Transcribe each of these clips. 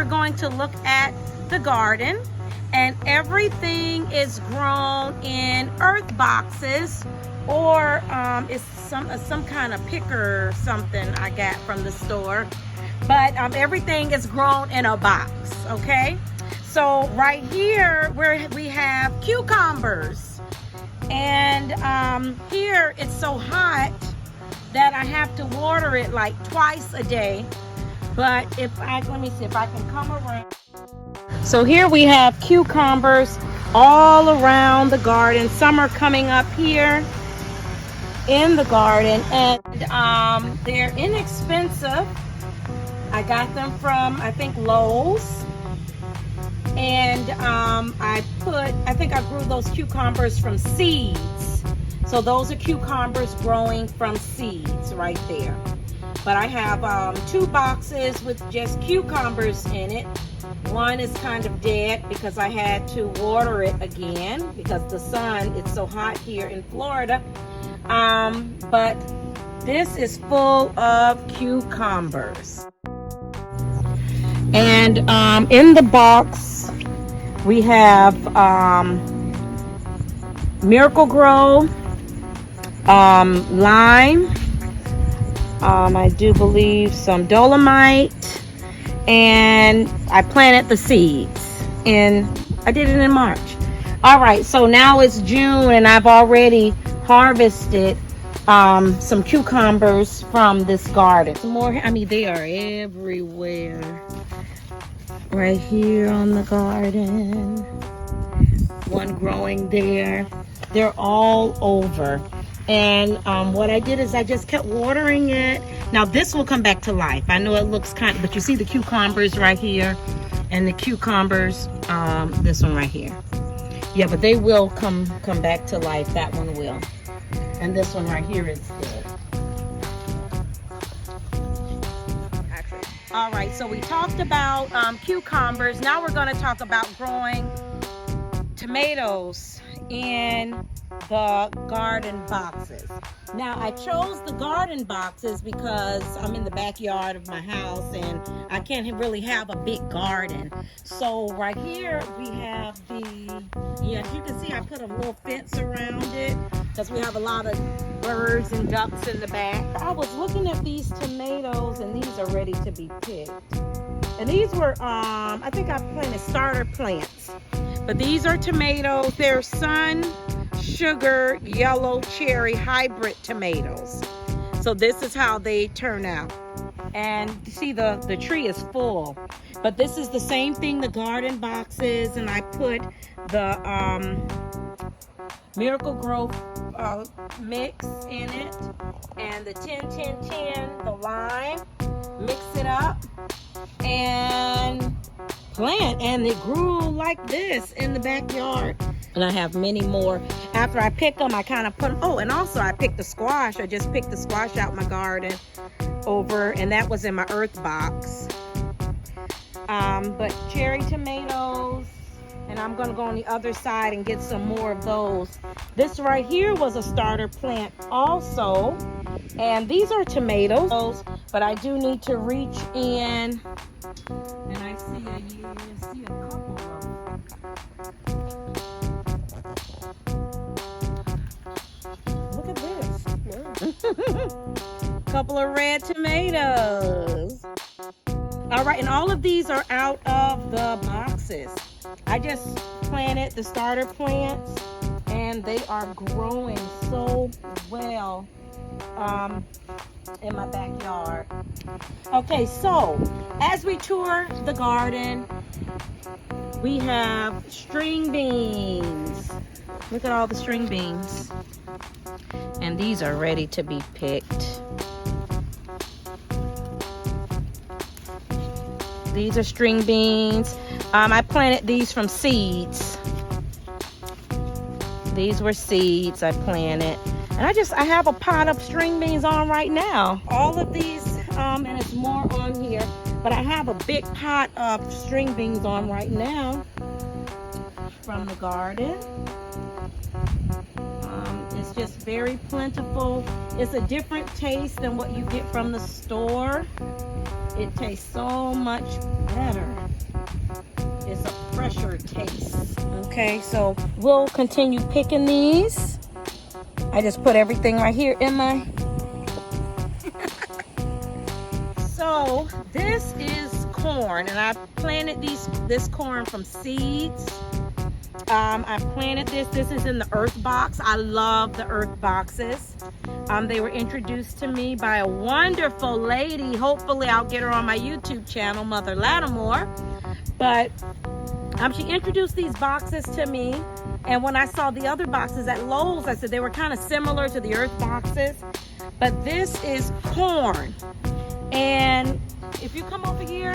we're going to look at the garden, and everything is grown in earth boxes, or it's some kind of picker or something I got from the store. But everything is grown in a box, okay? So right here where we have cucumbers, and here it's so hot that I have to water it like twice a day. But let me see if I can come around. So here we have cucumbers all around the garden. Some are coming up here in the garden, and they're inexpensive. I got them from, I think, Lowe's. And I think I grew those cucumbers from seeds. So those are cucumbers growing from seeds right there. But I have 2 boxes with just cucumbers in it. One is kind of dead because I had to water it again because the sun, it's so hot here in Florida. But this is full of cucumbers. And in the box, we have Miracle Grow, lime, I do believe some dolomite, and I planted the seeds, and I did it in March. All right, so now it's June, and I've already harvested some cucumbers from this garden. Some more, I mean, they are everywhere. Right here on the garden, one growing there. They're all over. And what I did is I just kept watering it. Now this will come back to life. I know it looks kind of, but you see the cucumbers right here, and the cucumbers, this one right here. Yeah, but they will come back to life. That one will. And this one right here is dead. All right, so we talked about cucumbers. Now we're going to talk about growing tomatoes in the garden boxes. Now I chose the garden boxes because I'm in the backyard of my house and I can't really have a big garden. So right here we have as you can see, I put a little fence around it because we have a lot of birds and ducks in the back. I was looking at these tomatoes, and these are ready to be picked. And these were, I think I planted starter plants. But these are tomatoes. They're sun sugar yellow cherry hybrid tomatoes. So this is how they turn out. And see, the tree is full. But this is the same thing the garden box is, and I put the Miracle Grow mix in it, and the 10-10-10, the lime, mix it up and plant, and it grew like this in the backyard. And I have many more. After I pick them, I kind of put them. Oh, and also I picked the squash. I just picked the squash out my garden over, and that was in my earth box. But cherry tomatoes, and I'm gonna go on the other side and get some more of those. This right here was a starter plant also, and these are tomatoes, but I do need to reach in, and I see a couple of them. Look at this. Couple of red tomatoes. All right, and all of these are out of the boxes. I just planted the starter plants, and they are growing so well in my backyard. Okay, so as we tour the garden, we have string beans. Look at all the string beans. And these are ready to be picked. These are string beans. I planted these from seeds. These were seeds I planted. And I have a pot of string beans on right now. All of these, and it's more on here, but I have a big pot of string beans on right now from the garden. It's just very plentiful. It's a different taste than what you get from the store. It tastes so much better. sure it tastes. Okay, so we'll continue picking these. I just put everything right here in my... So this is corn, and I planted this corn from seeds. I planted this. This is in the earth box. I love the earth boxes. They were introduced to me by a wonderful lady. Hopefully I'll get her on my YouTube channel, Mother Lattimore. But she introduced these boxes to me. And when I saw the other boxes at Lowe's, I said they were kind of similar to the earth boxes. But this is corn. And if you come over here,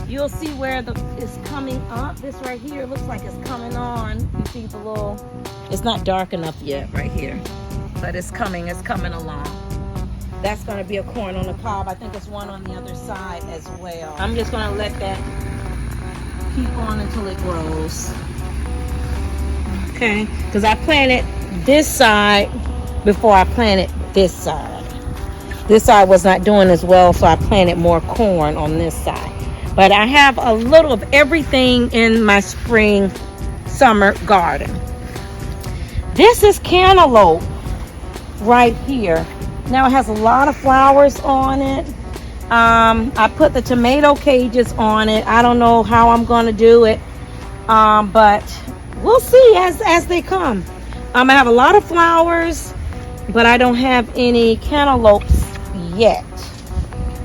you'll see where it's coming up. This right here looks like it's coming on. You see the little, it's not dark enough yet right here, but it's coming along. That's gonna be a corn on the cob. I think there's one on the other side as well. I'm just gonna let that keep on until it grows. Okay, because I planted this side before I planted this side. This side was not doing as well, so I planted more corn on this side. But I have a little of everything in my spring summer garden. This is cantaloupe right here. Now it has a lot of flowers on it. I put the tomato cages on it. I don't know how I'm going to do it, but we'll see as they come. I have a lot of flowers, but I don't have any cantaloupes yet.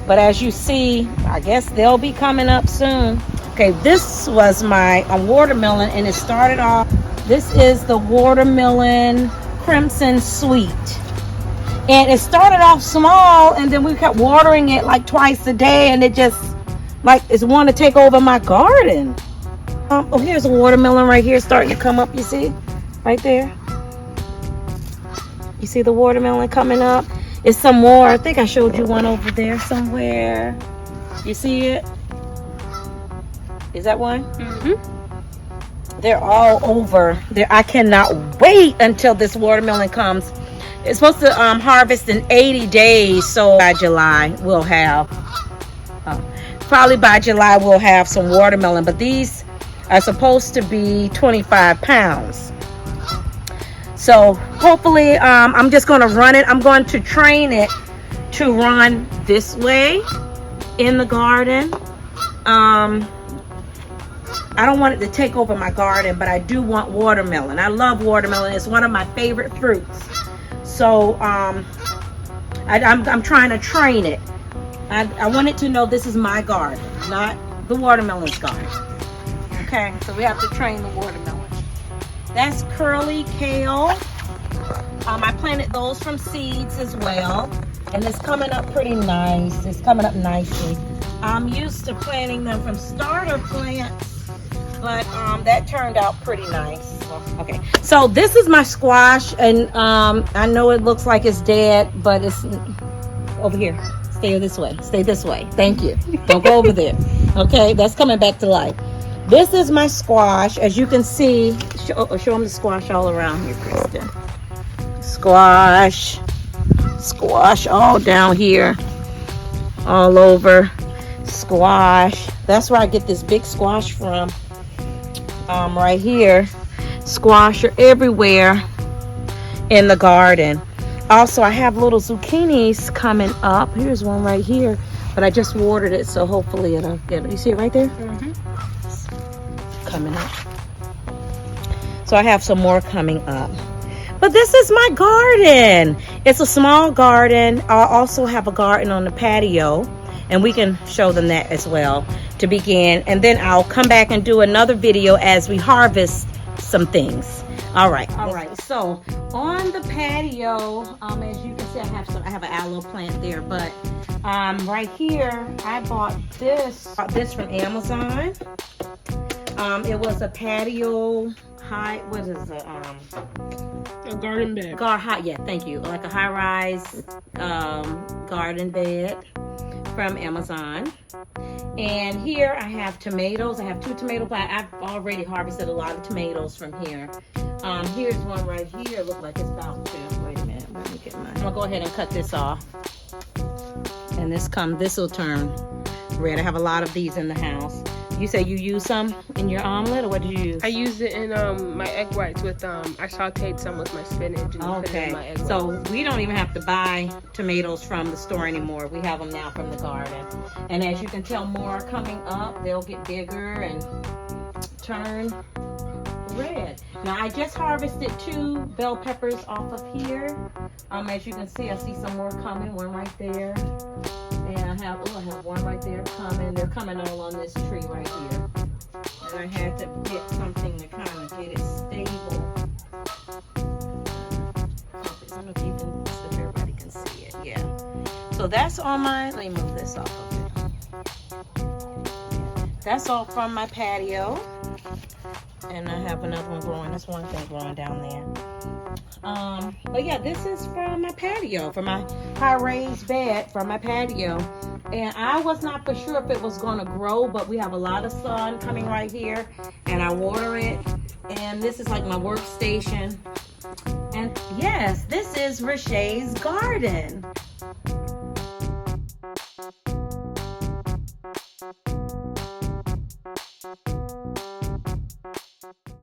But as you see, I guess they'll be coming up soon. Okay, this was my watermelon, and it started off, this is the watermelon crimson sweet. And it started off small, and then we kept watering it like twice a day, and it just, like, it's wanting to take over my garden. Oh, here's a watermelon right here starting to come up, you see? Right there. You see the watermelon coming up? It's some more. I think I showed you one over there somewhere. You see it? Is that one? Mm-hmm. They're all over. I cannot wait until this watermelon comes. It's supposed to harvest in 80 days. So by July, we'll have, probably by July, we'll have some watermelon. But these are supposed to be 25 pounds. So hopefully, I'm just going to run it. I'm going to train it to run this way in the garden. I don't want it to take over my garden, but I do want watermelon. I love watermelon. It's one of my favorite fruits. So I'm trying to train it. I want it to know this is my garden, not the watermelon's garden. Okay, so we have to train the watermelon. That's curly kale. I planted those from seeds as well. And it's coming up pretty nice. It's coming up nicely. I'm used to planting them from starter plants, but that turned out pretty nice. Okay, so this is my squash, and I know it looks like it's dead, but it's over here. Stay this way. Stay this way. Thank you. Don't go over there. Okay, that's coming back to life. This is my squash. As you can see, show them the squash all around here, Kristen. Squash. Squash all down here. All over. Squash. That's where I get this big squash from. Right here. Squash are everywhere in the garden. Also, I have little zucchinis coming up. Here's one right here. But I just watered it, so hopefully it'll get it. You see it right there? Mm-hmm. Coming up. So I have some more coming up. But this is my garden. It's a small garden. I also have a garden on the patio, and we can show them that as well to begin. And then I'll come back and do another video as we harvest some things. All right. So on the patio, as you can see, I have an aloe plant there, but right here I bought this from Amazon. It was a patio high, what is it? A garden bed. Yeah, thank you. Like a high-rise garden bed from Amazon. And here I have tomatoes. I have 2 tomato plants. I've already harvested a lot of tomatoes from here. Here's one right here. Look like it's about to. Wait a minute. Let me get mine. I'm gonna go ahead and cut this off. And this will turn red. I have a lot of these in the house. You say you use some in your omelet, or what did you use? I used it in my egg whites with I sauteed some with my spinach and put it in my egg whites. So we don't even have to buy tomatoes from the store anymore. We have them now from the garden. And as you can tell, more are coming up. They'll get bigger and turn red. Now I just harvested 2 bell peppers off of here. As you can see, I see some more coming. One right there. And I have one right there coming. They're coming all on this tree right here. And I had to get something to kind of get it stable. I don't know if everybody can see it. Yeah. So that's on my, let me move this off of it. That's all from my patio. And I have another one growing. That's one thing growing down there. But yeah, this is from my patio, from my high raised bed from my patio. And I was not for sure if it was going to grow, but we have a lot of sun coming right here, and I water it. And this is like my workstation. And yes, this is Resha's garden.